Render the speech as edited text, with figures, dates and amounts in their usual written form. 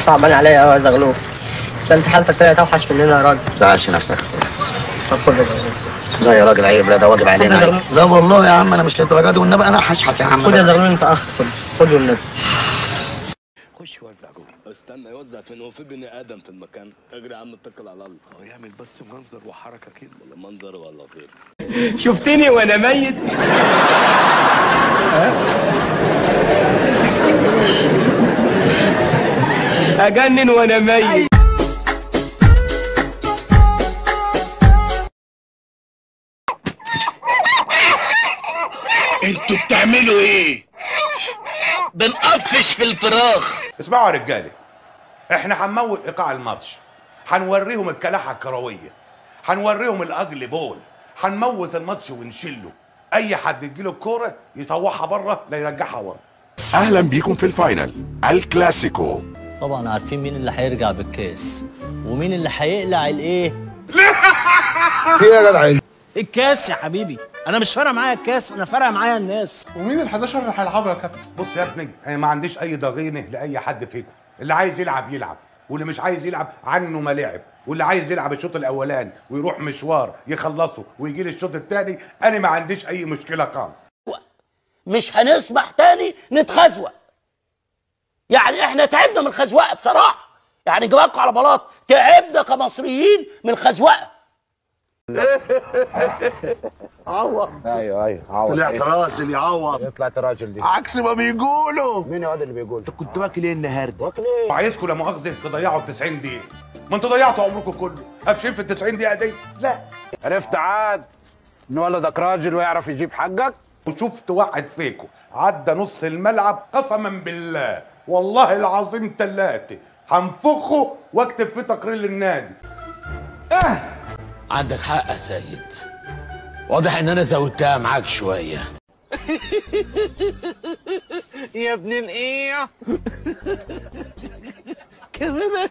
صعبان عليا قوي يا زغلول. ده انت حالتك طلعت اوحش مننا يا راجل. ما تزعلش نفسك. طب خد يا زغلول. لا يا راجل عيب، لا ده واجب علينا عيب. لا والله يا عم انا مش للدرجه دي، والنبي انا هشحت يا عم. خد يا زغلول انت اخ، خد والنبي. خش وزع جوه. استنى يوزع فين؟ هو في بني ادم في المكان؟ اجري يا عم اتكل على الله. هو يعمل بس منظر وحركه كده، ولا منظر ولا غير. شفتني وانا ميت؟ اجنن وانا ميت. انتوا بتعملوا ايه؟ بنقفش في الفراخ. اسمعوا يا رجاله، احنا هنموت ايقاع الماتش، هنوريهم الكلاحه الكرويه، هنوريهم الاجل بول، هنموت الماتش ونشله. اي حد يجيله الكوره يطوعها بره لا يرجعها ورا. اهلا بيكم في الفاينل الكلاسيكو. طبعا عارفين مين اللي هيرجع بالكاس ومين اللي هيقلع الايه. ايه يا جدع؟ الكاس يا حبيبي، انا مش فارقه معايا الكاس، انا فارقه معايا الناس. ومين ال11 اللي هيلعبوا يا كابتن؟ بص يا ابني، انا ما عنديش اي ضغينه لاي حد فيكم، اللي عايز يلعب يلعب، واللي مش عايز يلعب عنه ملاعب، واللي عايز يلعب الشوط الاولاني ويروح مشوار يخلصه ويجي لي الشوط الثاني، انا ما عنديش اي مشكله خالص. مش هنسمح تاني نتخزوق. يعني احنا تعبنا من الخزوقه بصراحه، يعني جواكوا على بلاط، تعبنا كمصريين من الخزوقه. عوض. ايوه عوض. طلعت راجل يعوض. طلعت راجل دي عكس ما بيقولوا. مين هذا اللي بيقول؟ انت كنت واكل ايه النهارده؟ واكل ايه؟ وعايزكم لا مؤاخذه تضيعوا ال 90 دقيقه، ما انتوا ضيعتوا عمركم كله قافشين في ال 90 دقيقه دي. لا عرفت عاد ان ولدك راجل ويعرف يجيب حقك. وشفت واحد فيكم عدى نص الملعب قسما بالله والله العظيم ثلاثه هنفخه واكتب فيه تقرير للنادي. عندك حق يا سيد، واضح ان انا زودتها معاك شويه. يا ابن الايه كمان.